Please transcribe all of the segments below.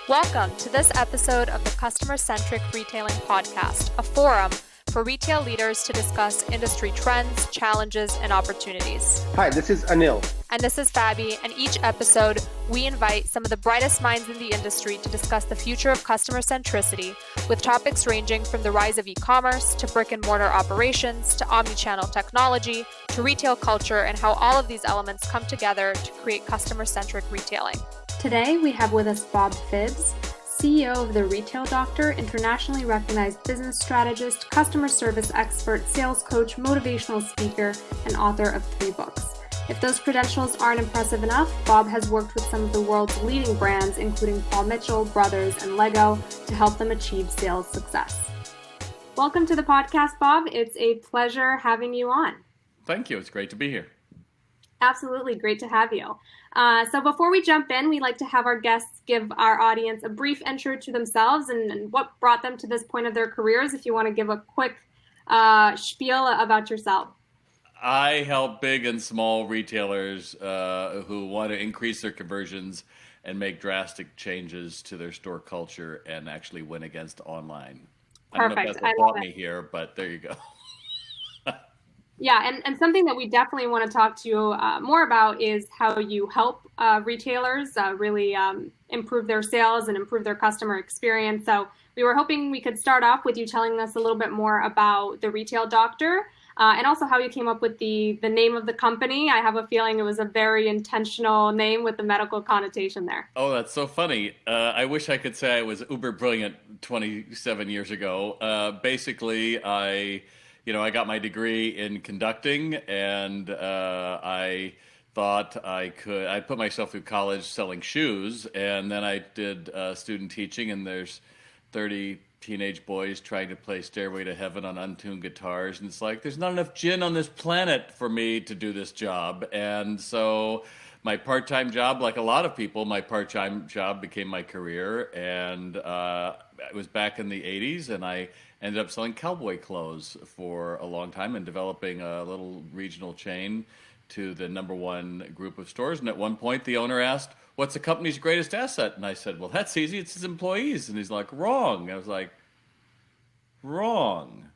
Welcome to this episode of the Customer-Centric Retailing Podcast, a forum for retail leaders to discuss industry trends, challenges, and opportunities. Hi, this is Anil. And this is Fabi, and each episode, we invite some of the brightest minds in the industry to discuss the future of customer centricity, with topics ranging from the rise of e-commerce, to brick-and-mortar operations, to omni-channel technology, to retail culture, and how all of these elements come together to create customer-centric retailing. Today, we have with us Bob Phibbs, CEO of The Retail Doctor, internationally recognized business strategist, customer service expert, sales coach, motivational speaker, and author of 3 books. If those credentials aren't impressive enough, Bob has worked with some of the world's leading brands, including Paul Mitchell, Brothers, and Lego, to help them achieve sales success. Welcome to the podcast, Bob. It's a pleasure having you on. Thank you. It's great to be here. Absolutely. Great to have you. So before we jump in, we like to have our guests give our audience a brief intro to themselves and what brought them to this point of their careers. If you want to give a quick spiel about yourself. I help big and small retailers who want to increase their conversions and make drastic changes to their store culture and actually win against online. Perfect. I don't know if that's what brought me here, but there you go. Yeah, and something that we definitely want to talk to you more about is how you help retailers really improve their sales and improve their customer experience. So we were hoping we could start off with you telling us a little bit more about The Retail Doctor and also how you came up with the name of the company. I have a feeling it was a very intentional name with the medical connotation there. Oh, that's so funny. I wish I could say I was uber brilliant 27 years ago. Basically, I got my degree in conducting, and I thought I put myself through college selling shoes, and then I did student teaching, and there's 30 teenage boys trying to play Stairway to Heaven on untuned guitars, and it's like, there's not enough gin on this planet for me to do this job. And so my part-time job, like a lot of people, my part-time job became my career, and it was back in the 80s, and I ended up selling cowboy clothes for a long time and developing a little regional chain to the number one group of stores. And at one point, the owner asked, "What's the company's greatest asset?" And I said, "Well, that's easy. It's its employees." And he's like, "Wrong." I was like, "Wrong.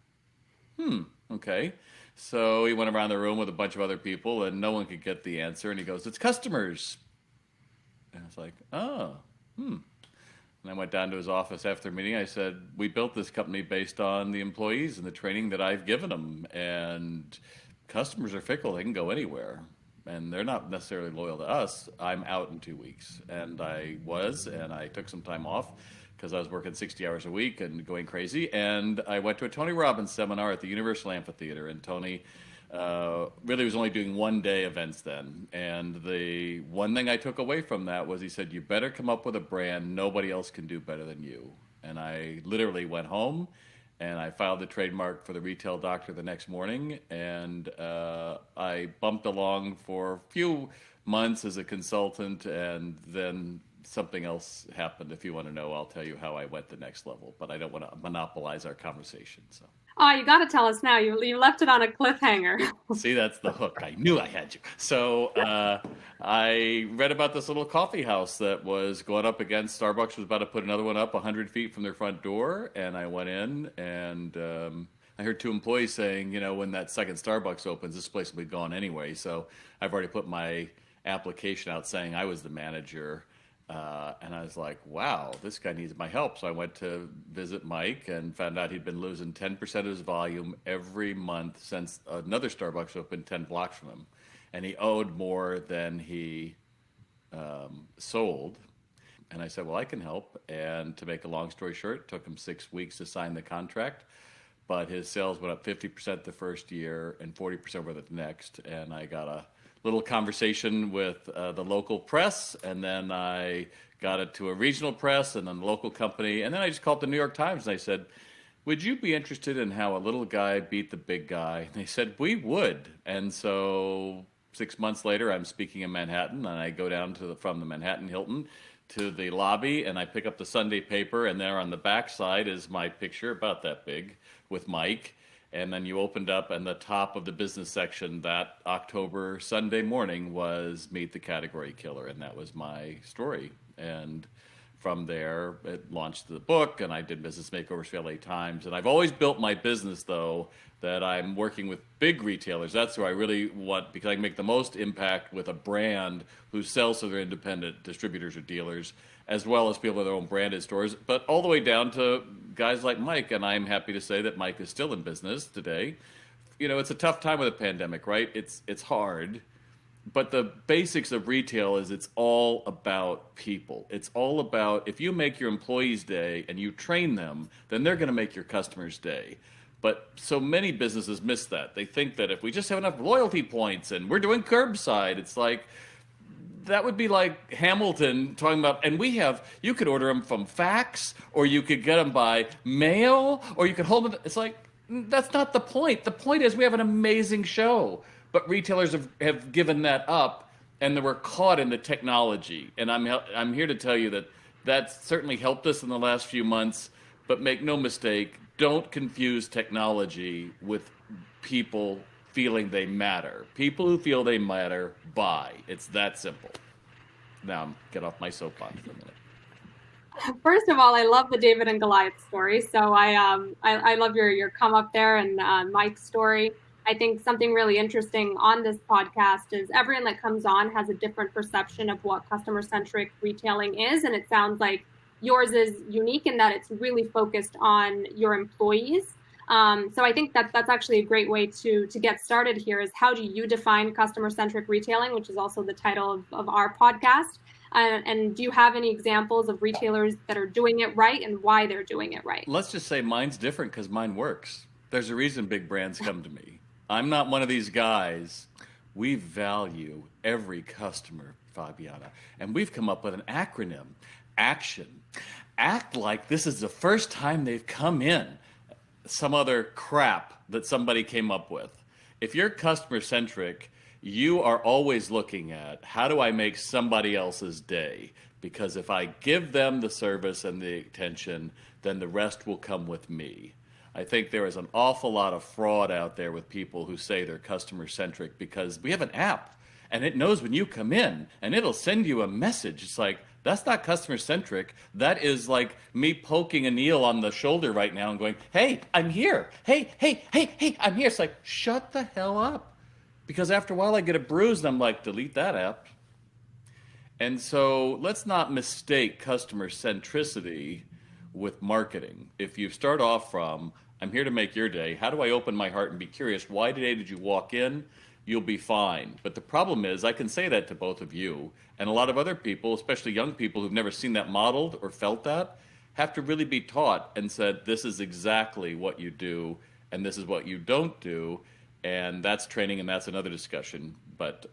Okay." So he went around the room with a bunch of other people, and no one could get the answer. And he goes, "It's customers." And I was like, "Oh, And I went down to his office after the meeting. I said, "We built this company based on the employees and the training that I've given them. And customers are fickle. They can go anywhere. And they're not necessarily loyal to us. I'm out in 2 weeks." And I took some time off because I was working 60 hours a week and going crazy. And I went to a Tony Robbins seminar at the Universal Amphitheater. And Tony really was only doing one-day events then. And the one thing I took away from that was he said, "You better come up with a brand nobody else can do better than you." And I literally went home and I filed the trademark for The Retail Doctor the next morning. And I bumped along for a few months as a consultant, and then something else happened. If you want to know, I'll tell you how I went the next level, but I don't want to monopolize our conversation. So. Oh, you got to tell us now. You left it on a cliffhanger. See, that's the hook. I knew I had you. So I read about this little coffee house that was going up against Starbucks, was about to put another one up 100 feet from their front door. And I went in, and I heard 2 employees saying, when that second Starbucks opens, this place will be gone anyway. So I've already put my application out saying I was the manager. And I was like, wow, this guy needs my help. So I went to visit Mike and found out he'd been losing 10% of his volume every month since another Starbucks opened 10 blocks from him. And he owed more than he sold. And I said, well, I can help. And to make a long story short, it took him 6 weeks to sign the contract. But his sales went up 50% the first year and 40% over the next. And I got a little conversation with the local press, and then I got it to a regional press and then the local company, and then I just called the New York Times and I said, "Would you be interested in how a little guy beat the big guy?" And they said, "We would." And so 6 months later, I'm speaking in Manhattan, and I go down from the Manhattan Hilton to the lobby, and I pick up the Sunday paper, and there on the back side is my picture, about that big, with Mike. And then you opened up, and the top of the business section that October Sunday morning was "Meet the Category Killer," and that was my story. And from there, it launched the book, and I did business makeovers for LA Times. And I've always built my business, though, that I'm working with big retailers. That's who I really want, because I can make the most impact with a brand who sells to their independent distributors or dealers, as well as people with their own branded stores, but all the way down to guys like Mike. And I'm happy to say that Mike is still in business today. You know, it's a tough time with a pandemic, right? It's hard. But the basics of retail is it's all about people. It's all about, if you make your employees' day and you train them, then they're going to make your customers' day. But so many businesses miss that. They think that if we just have enough loyalty points and we're doing curbside, it's like, that would be like Hamilton talking about, and we have, you could order them from fax, or you could get them by mail, or you could hold them. It's like, that's not the point. The point is we have an amazing show. But retailers have given that up, and we're caught in the technology. And I'm here to tell you that that's certainly helped us in the last few months. But make no mistake, don't confuse technology with people feeling they matter. People who feel they matter buy. It's that simple. Now, get off my soapbox for a minute. First of all, I love the David and Goliath story. So I love your come up there and Mike's story. I think something really interesting on this podcast is everyone that comes on has a different perception of what customer-centric retailing is. And it sounds like yours is unique in that it's really focused on your employees. So I think that's actually a great way to get started here is how do you define customer-centric retailing, which is also the title of our podcast. And do you have any examples of retailers that are doing it right and why they're doing it right? Let's just say mine's different because mine works. There's a reason big brands come to me. I'm not one of these guys. We value every customer, Fabiana. And we've come up with an acronym, ACTION. Act like this is the first time they've come in. Some other crap that somebody came up with. If you're customer-centric, you are always looking at how do I make somebody else's day? Because if I give them the service and the attention, then the rest will come with me. I think there is an awful lot of fraud out there with people who say they're customer-centric because we have an app and it knows when you come in and it'll send you a message. It's like, that's not customer-centric. That is like me poking Anil on the shoulder right now and going, hey, I'm here. Hey, I'm here. It's like, shut the hell up. Because after a while I get a bruise and I'm like, delete that app. And so let's not mistake customer centricity with marketing. If you start off from, I'm here to make your day, how do I open my heart and be curious? Why today did you walk in? You'll be fine. But the problem is, I can say that to both of you, and a lot of other people, especially young people who've never seen that modeled or felt that, have to really be taught and said, this is exactly what you do, and this is what you don't do, and that's training, and that's another discussion. But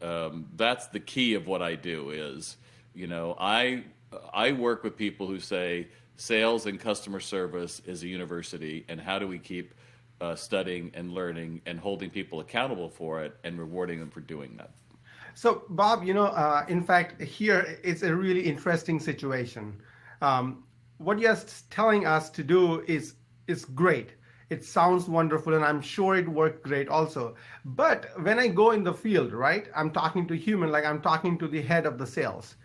that's the key of what I do is, you know, I work with people who say sales and customer service is a university, and how do we keep studying and learning and holding people accountable for it and rewarding them for doing that. So, Bob, you know, in fact, here it's a really interesting situation. What you're telling us to do is great. It sounds wonderful, and I'm sure it worked great also. But when I go in the field, right, I'm talking to human, like I'm talking to the head of the sales.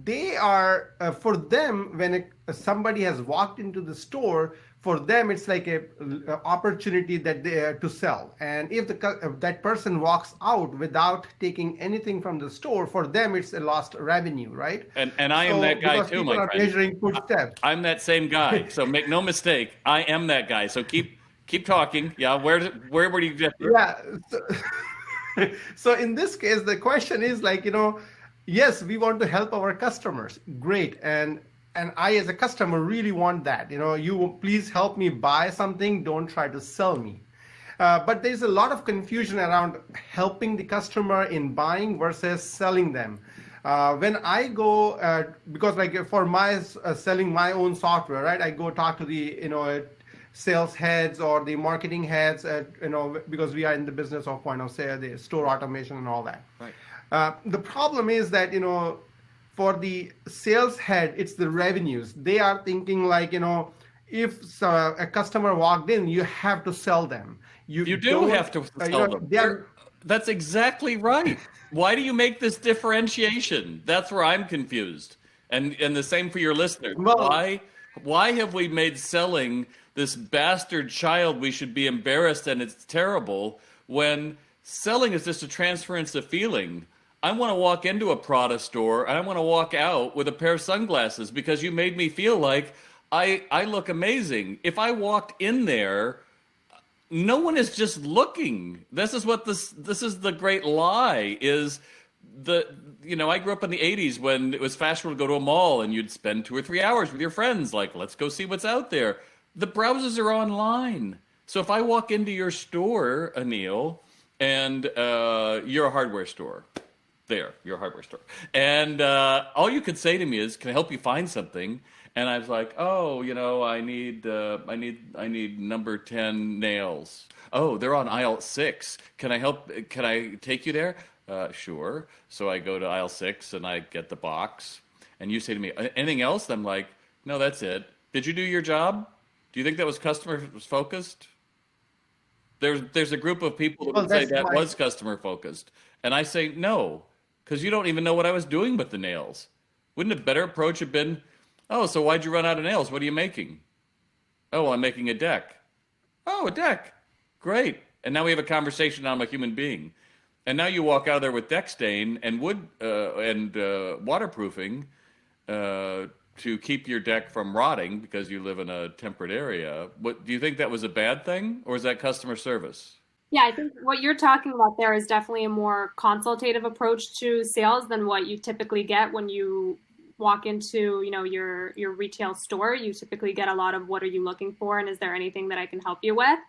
They are, for them, when somebody has walked into the store, for them, it's like a opportunity that they to sell. And if that person walks out without taking anything from the store, for them, it's a lost revenue, right? And I am that guy too, my friend. Measuring footsteps. I'm that same guy. So make no mistake, I am that guy. So keep talking. Yeah, where would you get? Yeah. So in this case, the question is like, you know, yes, we want to help our customers. Great. And I, as a customer, really want that. You know, you please help me buy something. Don't try to sell me. But there's a lot of confusion around helping the customer in buying versus selling them. When I go, because like for my selling my own software, right? I go talk to the, you know, sales heads or the marketing heads, you know, because we are in the business of point of sale, the store automation and all that. Right. The problem is that, you know, for the sales head, it's the revenues. They are thinking like, you know, if a customer walked in, you have to sell them. You do have to sell them. That's exactly right. Why do you make this differentiation? That's where I'm confused. And the same for your listeners. Well, Why have we made selling this bastard child we should be embarrassed and it's terrible, when selling is just a transference of feeling? I want to walk into a Prada store and I want to walk out with a pair of sunglasses because you made me feel like I look amazing. If I walked in there, no one is just looking. This is the great lie is I grew up in the 80s when it was fashionable to go to a mall and you'd spend 2 or 3 hours with your friends, like, let's go see what's out there. The browsers are online. So if I walk into your store, Anil, and you're a hardware store, you're a hardware store, and all you could say to me is, can I help you find something? And I was like, oh, I need number 10 nails. Oh, they're on aisle 6. Can I take you there? Sure. So I go to aisle 6 and I get the box. And you say to me, anything else? I'm like, no, that's it. Did you do your job? Do you think that was customer focused? There's a group of people that would say that was customer focused. And I say, no, because you don't even know what I was doing with the nails. Wouldn't a better approach have been, oh, so why'd you run out of nails? What are you making? Oh, well, I'm making a deck. Oh, a deck. Great. And now we have a conversation. I'm a human being. And now you walk out of there with deck stain and wood and waterproofing to keep your deck from rotting because you live in a temperate area. What do you think, that was a bad thing, or is that customer service? Yeah, I think what you're talking about there is definitely a more consultative approach to sales than what you typically get when you walk into, your retail store. You typically get a lot of, what are you looking for, and is there anything that I can help you with?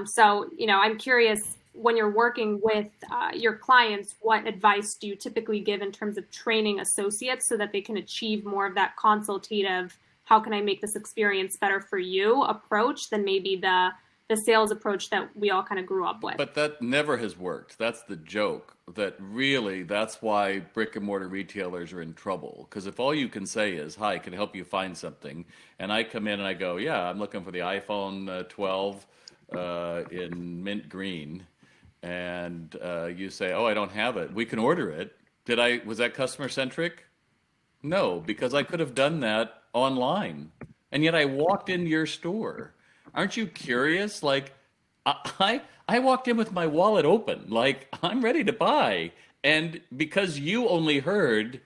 So I'm curious, when you're working with your clients, what advice do you typically give in terms of training associates so that they can achieve more of that consultative, how can I make this experience better for you approach than maybe the sales approach that we all kind of grew up with? But that never has worked. That's the joke. That's why brick and mortar retailers are in trouble. Because if all you can say is, hi, can I help you find something? And I come in and I go, yeah, I'm looking for the iPhone 12 in mint green. And you say, oh, I don't have it. We can order it. Was that customer centric? No, because I could have done that online. And yet I walked into your store. Aren't you curious? Like, I walked in with my wallet open, like, I'm ready to buy. And because you only heard,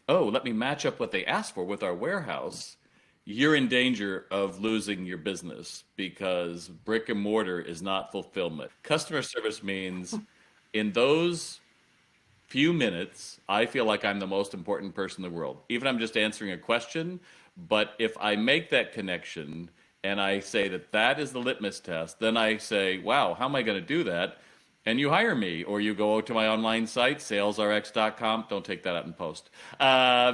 oh, let me match up what they asked for with our warehouse, you're in danger of losing your business, because brick and mortar is not fulfillment. Customer service means in those few minutes, I feel like I'm the most important person in the world. Even I'm just answering a question, but if I make that connection and I say that is the litmus test, then I say, wow, how am I going to do that? And you hire me, or you go to my online site, salesrx.com. Don't take that out in post.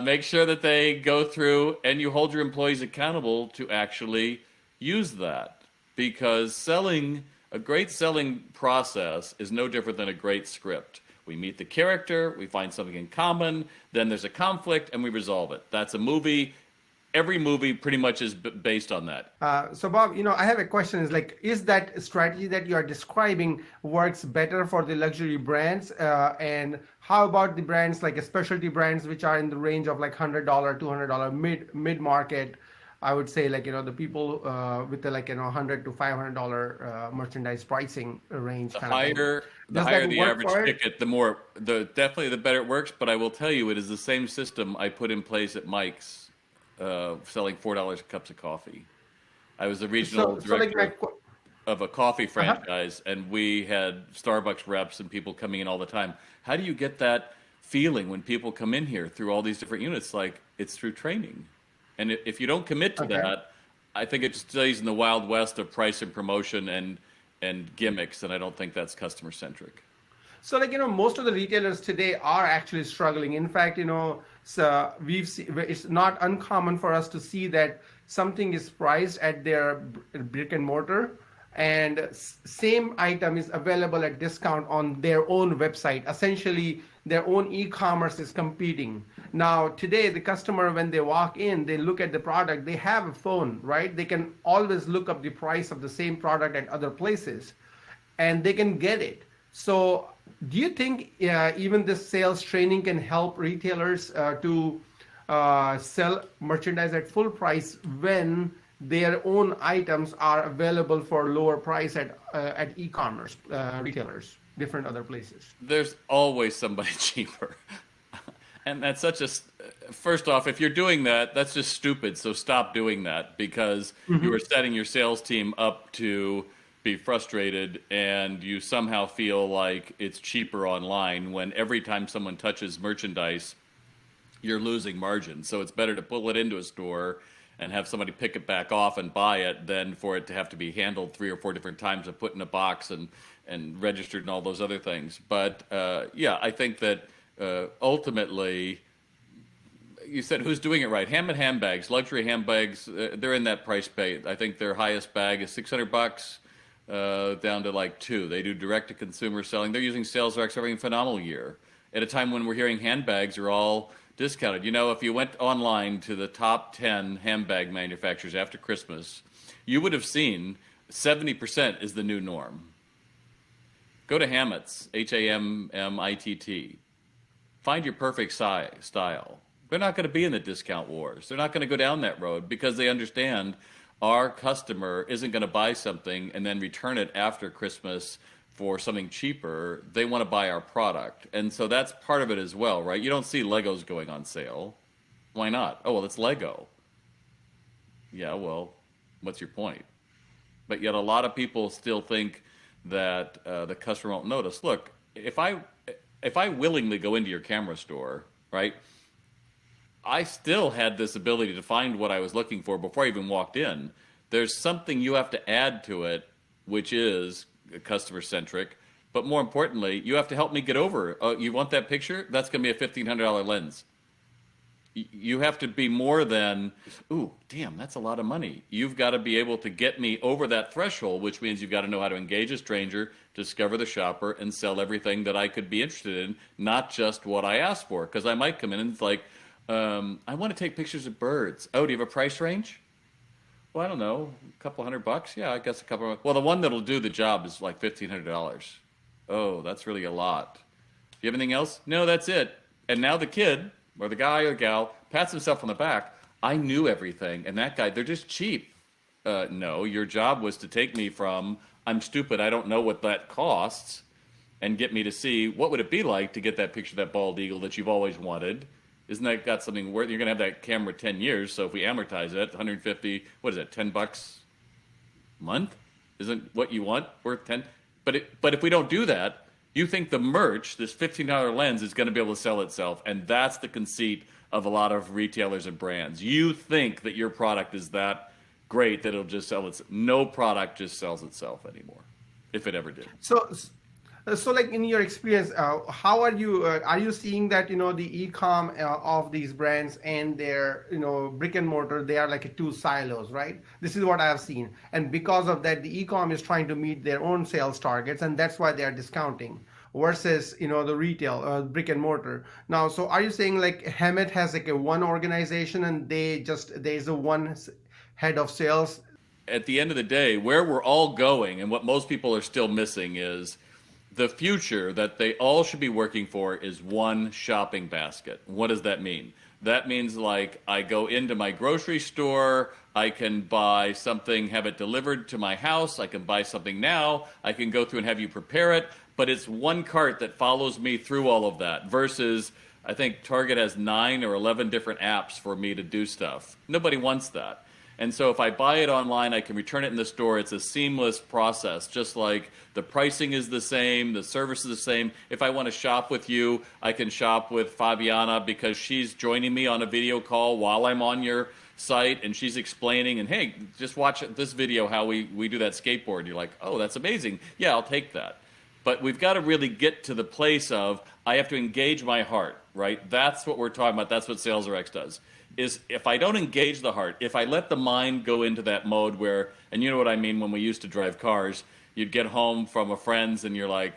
Make sure that they go through, and you hold your employees accountable to actually use that. Because a great selling process is no different than a great script. We meet the character, we find something in common, then there's a conflict, and we resolve it. That's a movie. Every movie pretty much is based on that. So Bob, I have a question, is that strategy that you are describing works better for the luxury brands? And how about the brands, like specialty brands, which are in the range of like $100, $200 mid-market? I would say, the people with the $100 to $500 merchandise pricing range. The higher the average ticket, definitely the better it works. But I will tell you, it is the same system I put in place at Mike's. Selling $4 cups of coffee. I was the regional director of a coffee franchise, and we had Starbucks reps and people coming in all the time. How do you get that feeling when people come in here through all these different units? Like, it's through training. And if you don't commit to that, I think it stays in the Wild West of price and promotion and gimmicks, and I don't think that's customer centric. So, most of the retailers today are actually struggling. In fact, so it's not uncommon for us to see that something is priced at their brick and mortar, and same item is available at discount on their own website. Essentially, their own e-commerce is competing. Now, today, the customer, when they walk in, they look at the product, they have a phone, right? They can always look up the price of the same product at other places, and they can get it. So do you think even this sales training can help retailers to sell merchandise at full price when their own items are available for lower price at e-commerce retailers, different other places? There's always somebody cheaper. And that's first off, if you're doing that, that's just stupid. So stop doing that, because you are setting your sales team up to be frustrated, and you somehow feel like it's cheaper online when every time someone touches merchandise, you're losing margin. So it's better to pull it into a store and have somebody pick it back off and buy it than for it to have to be handled 3 or 4 different times and put in a box and registered and all those other things. But yeah, I think that ultimately, you said who's doing it right? Hammett handbags, luxury handbags, they're in that price band. I think their highest bag is $600 down to like $2. They do direct-to-consumer selling. They're using sales reps having a phenomenal year at a time when we're hearing handbags are all discounted. You know, if you went online to the top 10 handbag manufacturers after Christmas, you would have seen 70% is the new norm. Go to Hammett's, Hammitt. Find your perfect style. They're not going to be in the discount wars. They're not going to go down that road, because they understand our customer isn't going to buy something and then return it after Christmas for something cheaper. They want to buy our product. And so that's part of it as well, right? You don't see Legos going on sale. Why not? Oh, well, it's Lego. Yeah, well, what's your point? But yet a lot of people still think that the customer won't notice. Look, if I willingly go into your camera store, right, I still had this ability to find what I was looking for before I even walked in. There's something you have to add to it, which is customer-centric. But more importantly, you have to help me get over. Oh, you want that picture? That's going to be a $1,500 lens. You have to be more than, ooh, damn, that's a lot of money. You've got to be able to get me over that threshold, which means you've got to know how to engage a stranger, discover the shopper, and sell everything that I could be interested in, not just what I asked for. Because I might come in and it's like, I want to take pictures of birds. Oh, do you have a price range? Well, I don't know, a couple $100? Yeah, I guess a couple. Well, the one that'll do the job is like $1,500. Oh, that's really a lot. Do you have anything else? No, that's it. And now the kid, or the guy or gal, pats himself on the back. I knew everything, and that guy, they're just cheap. No, your job was to take me from, I'm stupid, I don't know what that costs, and get me to see what would it be like to get that picture of that bald eagle that you've always wanted. Isn't that got something worth? You're going to have that camera 10 years, so if we amortize it, 150, what is it, $10 a month? Isn't what you want worth 10? But if we don't do that, you think the merch, this $1,500 lens, is going to be able to sell itself, and that's the conceit of a lot of retailers and brands. You think that your product is that great that it'll just sell itself. No product just sells itself anymore, if it ever did. So like in your experience, how are you seeing that, the e-com of these brands and their, brick and mortar, they are like two silos, right? This is what I have seen. And because of that, the e-com is trying to meet their own sales targets, and that's why they are discounting versus, the retail, brick and mortar. Now, so are you saying like Hammett has like a one organization and there's a one head of sales? At the end of the day, where we're all going and what most people are still missing is the future that they all should be working for is one shopping basket. What does that mean? That means like I go into my grocery store, I can buy something, have it delivered to my house, I can buy something now, I can go through and have you prepare it, but it's one cart that follows me through all of that versus I think Target has 9 or 11 different apps for me to do stuff. Nobody wants that. And so if I buy it online, I can return it in the store. It's a seamless process, just like the pricing is the same, the service is the same. If I want to shop with you, I can shop with Fabiana because she's joining me on a video call while I'm on your site, and she's explaining, and hey, just watch this video how we do that skateboard. You're like, oh, that's amazing. Yeah, I'll take that. But we've got to really get to the place of I have to engage my heart, right? That's what we're talking about. That's what SalesRx does. Is if I don't engage the heart, if I let the mind go into that mode where, and you know what I mean when we used to drive cars, you'd get home from a friend's and you're like,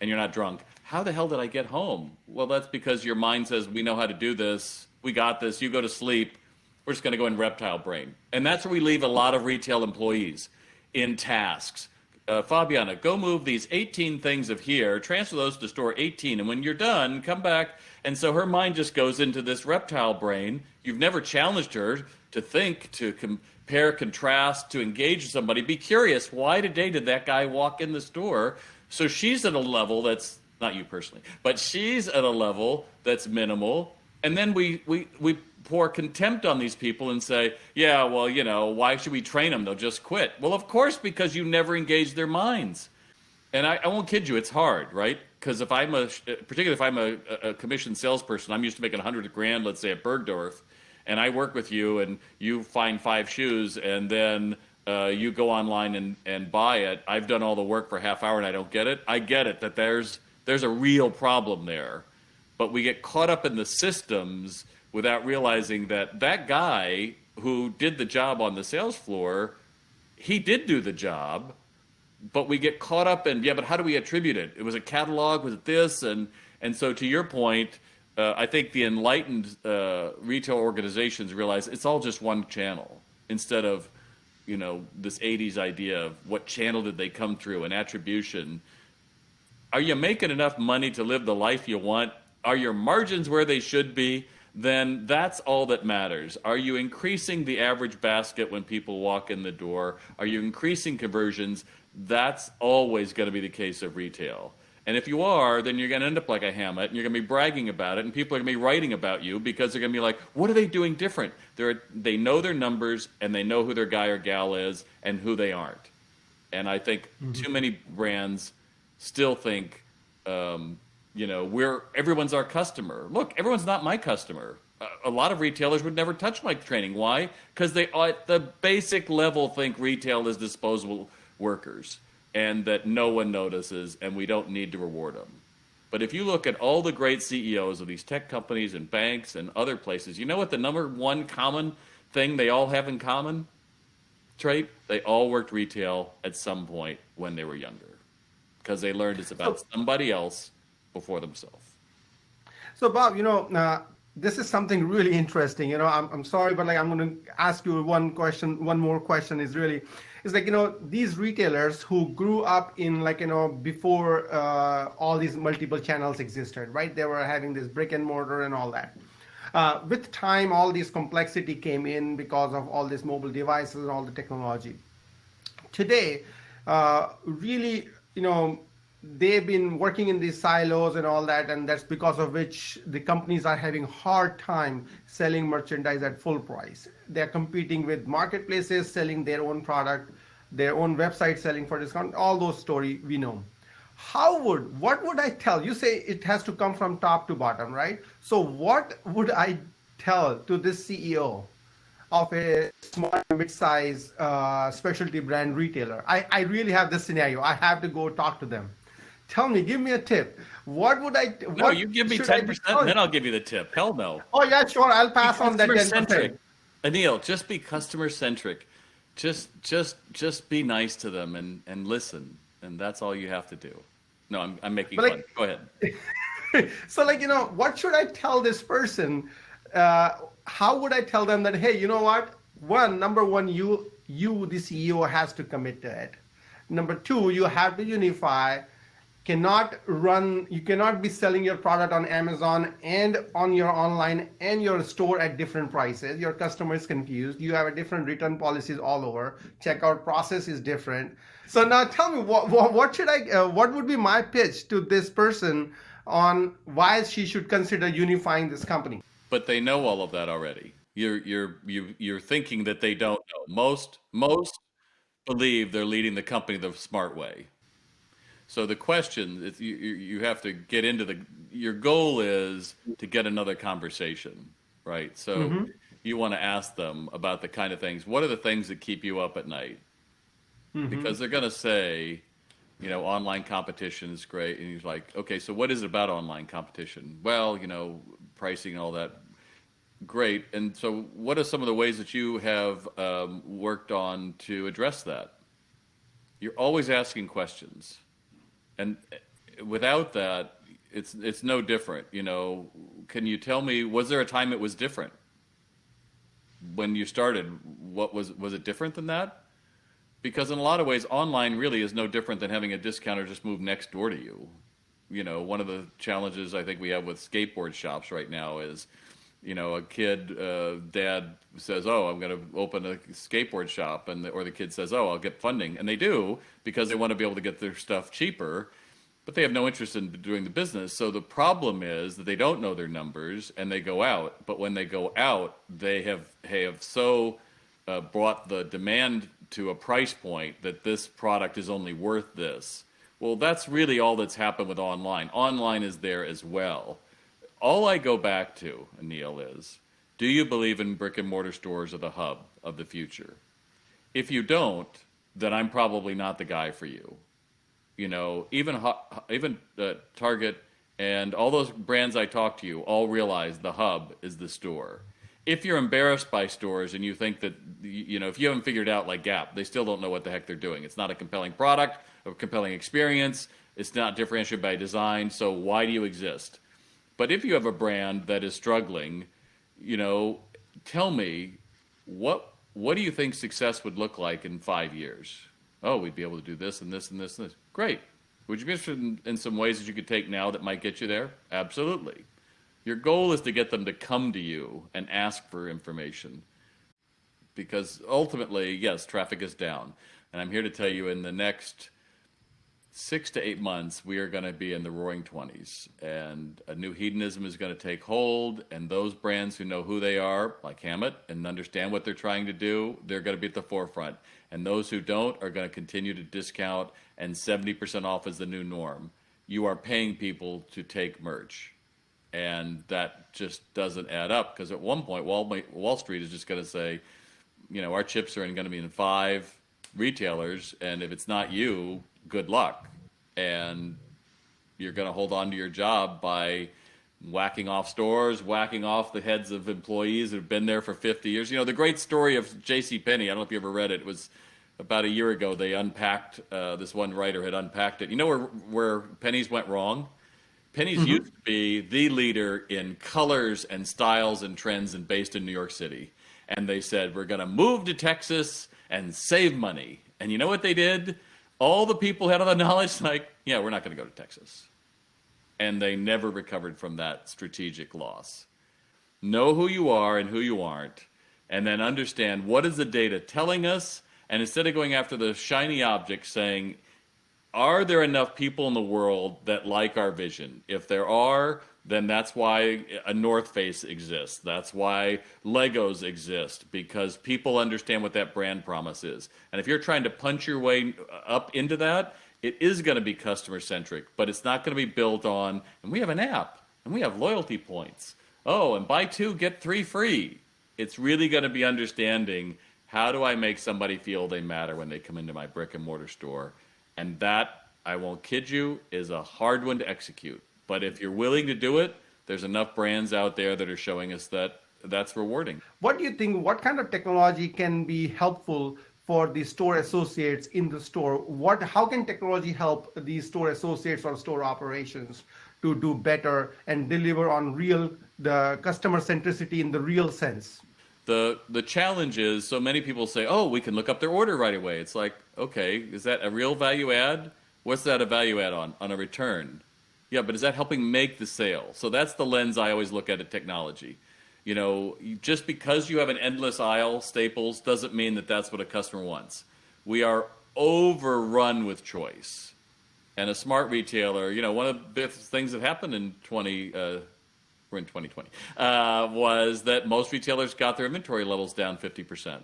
and you're not drunk. How the hell did I get home? Well, that's because your mind says, we know how to do this. We got this. You go to sleep. We're just going to go in reptile brain. And that's where we leave a lot of retail employees in tasks. Fabiana, go move these 18 things of here, transfer those to store 18, and when you're done, come back. And so her mind just goes into this reptile brain. You've never challenged her to think, to compare, contrast, to engage somebody. Be curious, why today did that guy walk in the store? So she's at a level that's, not you personally, but she's at a level that's minimal. And then we pour contempt on these people and say, yeah, well, why should we train them? They'll just quit. Well, of course, because you never engage their minds. And I won't kid you, it's hard, right? Because particularly if I'm a commissioned salesperson, I'm used to making $100,000, let's say at Bergdorf, and I work with you and you find 5 shoes and then you go online and buy it. I've done all the work for a half hour and I don't get it. I get it that there's a real problem there. But we get caught up in the systems without realizing that guy who did the job on the sales floor, he did do the job, but we get caught up in, but how do we attribute it? It was a catalog, was it this? And so to your point, I think the enlightened retail organizations realize it's all just one channel instead of, this 80s idea of what channel did they come through and attribution. Are you making enough money to live the life you want? Are your margins where they should be? Then that's all that matters. Are you increasing the average basket when people walk in the door? Are you increasing conversions? That's always going to be the case of retail. And if you are, then you're going to end up like a Hammett, and you're going to be bragging about it, and people are going to be writing about you because they're going to be like, what are they doing different? They know their numbers, and they know who their guy or gal is and who they aren't. And I think too many brands still think, everyone's our customer. Look, everyone's not my customer. A lot of retailers would never touch my training. Why? Because they, at the basic level, think retail is disposable workers and that no one notices and we don't need to reward them. But if you look at all the great CEOs of these tech companies and banks and other places, you know what the number one common thing they all have in common trait? They all worked retail at some point when they were younger because they learned it's about somebody else before themselves. So Bob, this is something really interesting. I'm sorry, but I'm going to ask you one more question is really, it's like, these retailers who grew up in before all these multiple channels existed, right? They were having this brick and mortar and all that. With time, all this complexity came in because of all these mobile devices and all the technology. Today, really, they've been working in these silos and all that, and that's because of which the companies are having hard time selling merchandise at full price. They're competing with marketplaces, selling their own product, their own website selling for discount, all those stories we know. What would I tell? You say it has to come from top to bottom, right? So what would I tell to this CEO of a small mid-size specialty brand retailer? I really have this scenario. I have to go talk to them. Tell me, give me a tip. What would I? No, you give me 10%, and then I'll give you the tip. Hell no. Oh yeah, sure. I'll pass on that 10%. Anil, just be customer-centric. Just be nice to them and listen, and that's all you have to do. No, I'm making fun. Go ahead. So what should I tell this person? How would I tell them that, hey, you know what? Number one, you the CEO has to commit to it. Number two, you have to unify. You cannot be selling your product on Amazon and on your online and your store at different prices. Your customer is confused. You have a different return policies all over. Checkout process is different. So now tell me, what would be my pitch to this person on why she should consider unifying this company? But they know all of that already. You're thinking that they don't know. Most believe they're leading the company the smart way. So the question is, you have to get into your goal is to get another conversation, right? So you want to ask them about the kind of things. What are the things that keep you up at night? Because they're going to say, online competition is great. And he's like, okay, so what is it about online competition? Well, pricing and all that. Great. And so what are some of the ways that you have worked on to address that? You're always asking questions. And without that, it's no different. Can you tell me, was there a time it was different? When you started, was it different than that? Because in a lot of ways, online really is no different than having a discounter just move next door to you. You know, one of the challenges I think we have with skateboard shops right now is, you know, a kid, dad says, "Oh, I'm going to open a skateboard shop," or the kid says, "Oh, I'll get funding," and they do because they want to be able to get their stuff cheaper, but they have no interest in doing the business. So the problem is that they don't know their numbers and they go out. But when they go out, they have so brought the demand to a price point that this product is only worth this. Well, that's really all that's happened with online. Online is there as well. All I go back to, Anil, is, do you believe in brick and mortar stores are the hub of the future? If you don't, then I'm probably not the guy for you. You know, even Target and all those brands I talk to you all realize the hub is the store. If you're embarrassed by stores and you think that, you know, if you haven't figured out like Gap, they still don't know what the heck they're doing. It's not a compelling product, a compelling experience. It's not differentiated by design. So why do you exist? But if you have a brand that is struggling, you know, tell me, what do you think success would look like in 5 years? Oh, we'd be able to do this and this and this and this. Great. Would you be interested in some ways that you could take now that might get you there? Absolutely. Your goal is to get them to come to you and ask for information. Because ultimately, yes, traffic is down. And I'm here to tell you in the next 6 to 8 months, we are going to be in the roaring 20s. And a new hedonism is going to take hold. And those brands who know who they are, like Hammett, and understand what they're trying to do, they're going to be at the forefront. And those who don't are going to continue to discount, and 70% off is the new norm. You are paying people to take merch. And that just doesn't add up, because at one point, Wall Street is just going to say, you know, our chips are going to be in 5 retailers, and if it's not you, good luck. And you're going to hold on to your job by whacking off stores, whacking off the heads of employees that have been there for 50 years. You know, the great story of J.C. Penney, I don't know if you ever read it, was about a year ago. They unpacked, this one writer had unpacked it. You know where Penny's went wrong? Penny's used to be the leader in colors and styles and trends, and based in New York City. And they said, we're going to move to Texas and save money. And you know what they did? All the people had all the knowledge, like, yeah, we're not going to go to Texas. And they never recovered from that strategic loss. Know who you are and who you aren't, and then understand what is the data telling us, and instead of going after the shiny object, saying, are there enough people in the world that like our vision? If there are, then that's why a North Face exists. That's why Legos exist, because people understand what that brand promise is. And if you're trying to punch your way up into that, it is going to be customer-centric, but it's not going to be built on, and we have an app, and we have loyalty points. Oh, and buy 2, get 3 free. It's really going to be understanding, how do I make somebody feel they matter when they come into my brick-and-mortar store? And that, I won't kid you, is a hard one to execute. But if you're willing to do it, there's enough brands out there that are showing us that that's rewarding. What do you think, what kind of technology can be helpful for the store associates in the store? How can technology help these store associates or store operations to do better and deliver on the customer centricity in the real sense? The challenge is, so many people say, oh, we can look up their order right away. It's like, okay, is that a real value add? What's that a value add on a return? Yeah, but is that helping make the sale? So that's the lens I always look at technology. You know, just because you have an endless aisle, Staples, doesn't mean that that's what a customer wants. We are overrun with choice. And a smart retailer, you know, one of the things that happened in 2020, was that most retailers got their inventory levels down 50%.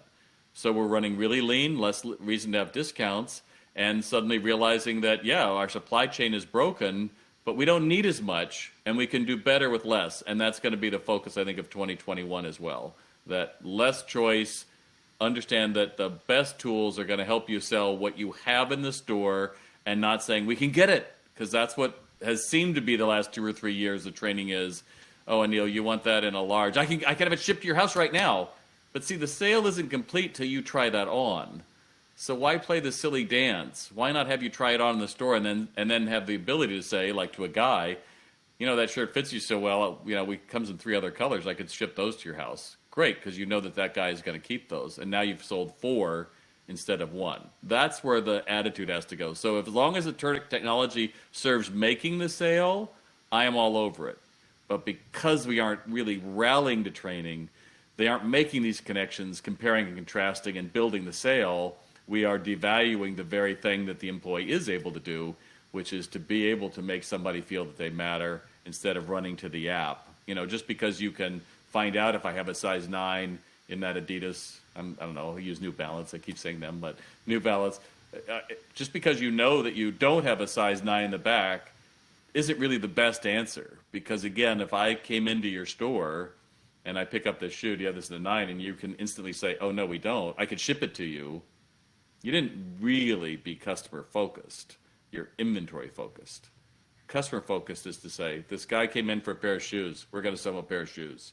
So we're running really lean, less reason to have discounts, and suddenly realizing that, yeah, our supply chain is broken, but we don't need as much, and we can do better with less. And that's going to be the focus, I think, of 2021 as well. That less choice, understand that the best tools are going to help you sell what you have in the store, and not saying, we can get it, because that's what has seemed to be the last 2 or 3 years. The training is, oh, Anil, you want that in a large. I can have it shipped to your house right now. But see, the sale isn't complete till you try that on. So why play the silly dance? Why not have you try it on in the store and then have the ability to say, like to a guy, you know, that shirt fits you so well, you know, it comes in 3 other colors. I could ship those to your house. Great, because you know that guy is going to keep those. And now you've sold 4, instead of one. That's where the attitude has to go. So as long as the technology serves making the sale, I am all over it. But because we aren't really rallying to training, they aren't making these connections, comparing and contrasting and building the sale, we are devaluing the very thing that the employee is able to do, which is to be able to make somebody feel that they matter instead of running to the app. You know, just because you can find out if I have a size 9 in that Adidas, I don't know, I use New Balance, I keep saying them, but New Balance, just because you know that you don't have a size 9 in the back isn't really the best answer. Because again, if I came into your store and I pick up this shoe, do you have this in a 9? And you can instantly say, oh no, we don't. I could ship it to you. You didn't really be customer focused. You're inventory focused. Customer focused is to say, this guy came in for a pair of shoes. We're going to sell him a pair of shoes.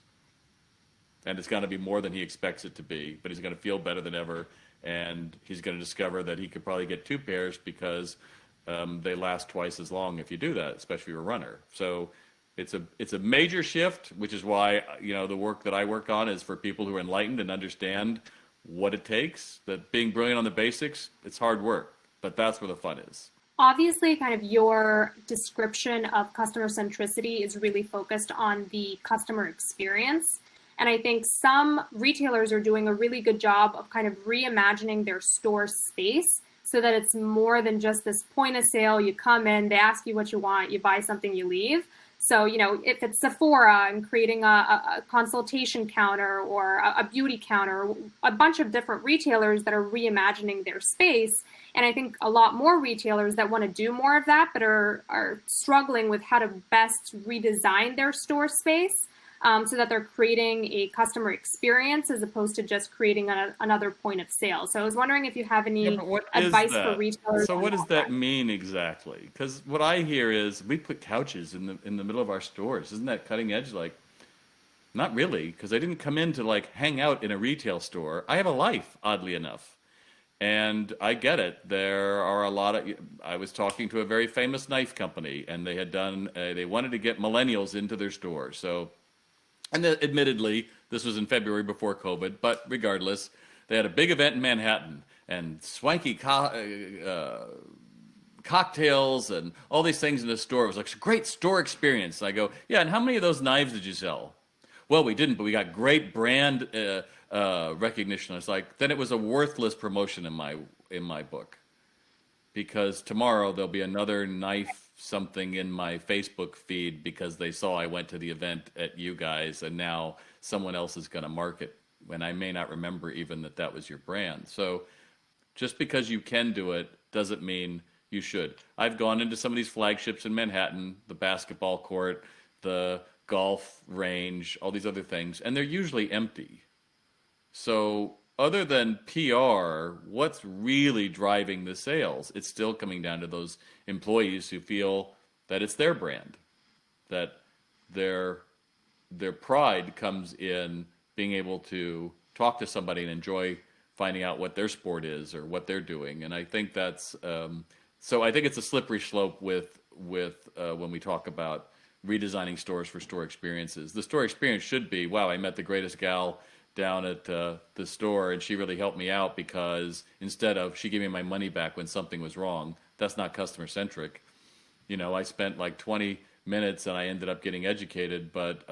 And it's going to be more than he expects it to be, but he's going to feel better than ever. And he's going to discover that he could probably get 2 pairs because they last twice as long if you do that, especially if you're a runner. So it's a major shift, which is why, you know, the work that I work on is for people who are enlightened and understand what it takes. That being brilliant on the basics, it's hard work, but that's where the fun is. Obviously, kind of your description of customer centricity is really focused on the customer experience. And I think some retailers are doing a really good job of kind of reimagining their store space so that it's more than just this point of sale. You come in, they ask you what you want, you buy something, you leave. So, you know, if it's Sephora and creating a consultation counter or a beauty counter, a bunch of different retailers that are reimagining their space. And I think a lot more retailers that want to do more of that, but are struggling with how to best redesign their store space so that they're creating a customer experience as opposed to just creating another point of sale. So I was wondering if you have any advice for retailers. So what does that mean exactly? Because what I hear is we put couches in the middle of our stores. Isn't that cutting edge? Like, not really, because I didn't come in to like hang out in a retail store. I have a life, oddly enough. And I get it. There are a lot of, I was talking to a very famous knife company, and they had they wanted to get millennials into their store. So, and admittedly, this was in February before COVID, but regardless, they had a big event in Manhattan, and swanky cocktails and all these things in the store. It was like a great store experience. And I go, yeah, and how many of those knives did you sell? Well, we didn't, but we got great brand recognition. It's like, then it was a worthless promotion in my book, because tomorrow there'll be another knife something in my Facebook feed because they saw I went to the event at you guys, and now someone else is going to market when I may not remember even that was your brand. So just because you can do it doesn't mean you should. I've gone into some of these flagships in Manhattan, the basketball court, the golf range, all these other things, and they're usually empty. So other than PR, what's really driving the sales? It's still coming down to those employees who feel that it's their brand, that their pride comes in being able to talk to somebody and enjoy finding out what their sport is or what they're doing. And I think that's so I think it's a slippery slope with when we talk about redesigning stores for store experiences. The store experience should be, wow, I met the greatest gal down at the store, and she really helped me out because instead of she gave me my money back when something was wrong. That's not customer centric. You know, I spent like 20 minutes and I ended up getting educated, but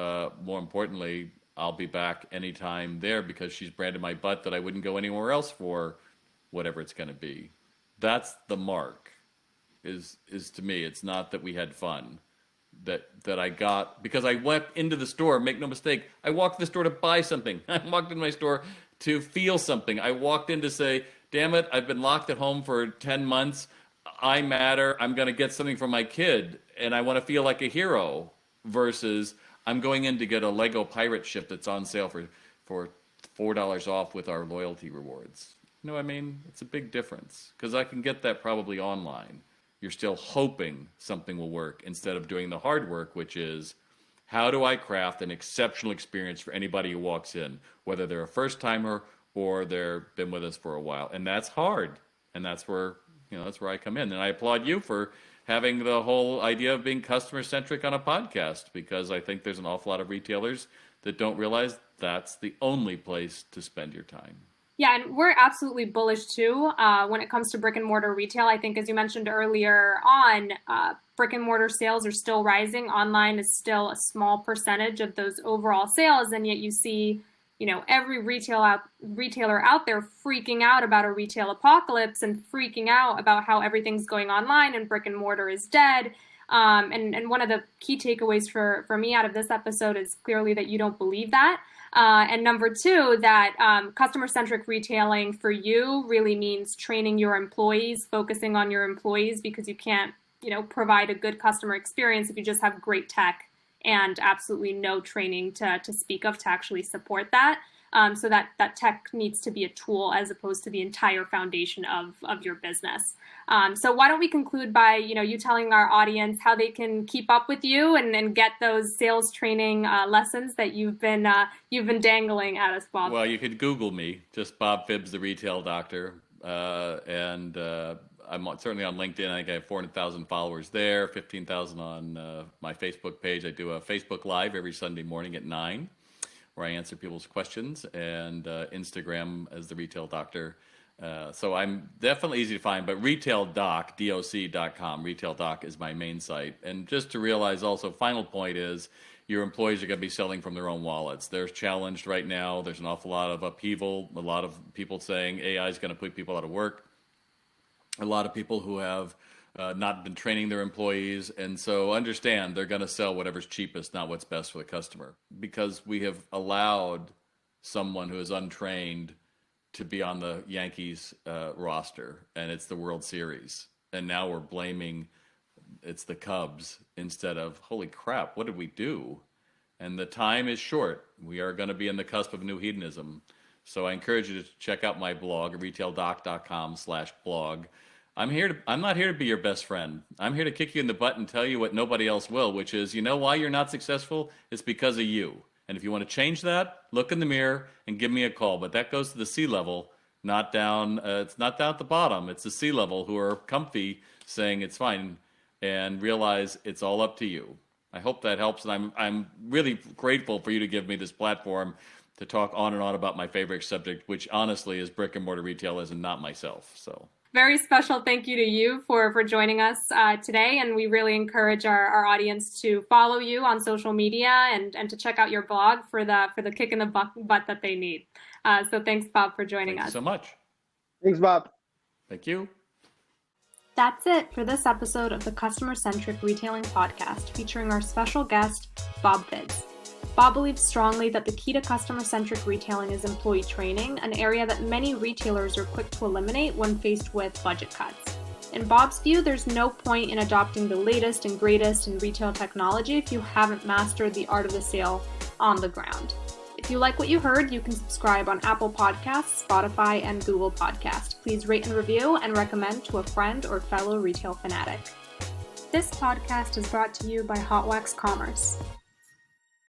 more importantly, I'll be back anytime there because she's branded my butt that I wouldn't go anywhere else for whatever it's going to be. That's the mark, is to me. It's not that we had fun. That I got because I went into the store. Make no mistake, I walked to the store to buy something. I walked into my store to feel something. I walked in to say, damn it, I've been locked at home for 10 months. I matter. I'm going to get something for my kid, and I want to feel like a hero, versus I'm going in to get a Lego pirate ship that's on sale for $4 off with our loyalty rewards. You know what I mean? It's a big difference because I can get that probably online. You're still hoping something will work instead of doing the hard work, which is how do I craft an exceptional experience for anybody who walks in, whether they're a first-timer or they've been with us for a while. And that's hard. And that's where I come in. And I applaud you for having the whole idea of being customer-centric on a podcast, because I think there's an awful lot of retailers that don't realize that's the only place to spend your time. Yeah, and we're absolutely bullish too when it comes to brick and mortar retail. I think, as you mentioned earlier on, brick and mortar sales are still rising. Online is still a small percentage of those overall sales, and yet you see, every retailer out there freaking out about a retail apocalypse and freaking out about how everything's going online and brick and mortar is dead. And one of the key takeaways for me out of this episode is clearly that you don't believe that. And number two, that customer-centric retailing for you really means training your employees, focusing on your employees, because you can't, provide a good customer experience if you just have great tech and absolutely no training to speak of to actually support that. So that tech needs to be a tool as opposed to the entire foundation of your business. So why don't we conclude by, you telling our audience how they can keep up with you and get those sales training lessons that you've been dangling at us, Bob. Well, you could Google me, just Bob Phibbs, the retail doctor. I'm certainly on LinkedIn. I think I have 400,000 followers there, 15,000 on my Facebook page. I do a Facebook Live every Sunday morning at 9, where I answer people's questions, and Instagram as the retail doctor. So I'm definitely easy to find, but retaildoc.com. Retail Doc is my main site. And just to realize also, final point is your employees are going to be selling from their own wallets. They're challenged right now. There's an awful lot of upheaval, a lot of people saying AI is going to put people out of work, a lot of people who have not been training their employees. And so understand they're going to sell whatever's cheapest, not what's best for the customer, because we have allowed someone who is untrained to be on the Yankees roster, and it's the World Series. And now we're blaming it's the Cubs instead of, holy crap, what did we do? And the time is short. We are going to be in the cusp of new hedonism. So I encourage you to check out my blog, retaildoc.com/blog. I'm not here to be your best friend. I'm here to kick you in the butt and tell you what nobody else will, which is, why you're not successful? It's because of you. And if you want to change that, look in the mirror and give me a call. But that goes to the C-level, not down. It's not down at the bottom. It's the C-level who are comfy saying it's fine, and realize it's all up to you. I hope that helps, and I'm really grateful for you to give me this platform to talk on and on about my favorite subject, which honestly is brick and mortar retailers and not myself. So. Very special thank you to you for joining us today, and we really encourage our audience to follow you on social media and to check out your blog for the kick in the butt that they need. So thanks, Bob, for joining us. Thank you so much. Thanks, Bob. Thank you. That's it for this episode of the Customer-Centric Retailing Podcast, featuring our special guest, Bob Phibbs. Bob believes strongly that the key to customer-centric retailing is employee training, an area that many retailers are quick to eliminate when faced with budget cuts. In Bob's view, there's no point in adopting the latest and greatest in retail technology if you haven't mastered the art of the sale on the ground. If you like what you heard, you can subscribe on Apple Podcasts, Spotify, and Google Podcasts. Please rate and review and recommend to a friend or fellow retail fanatic. This podcast is brought to you by Hot Wax Commerce.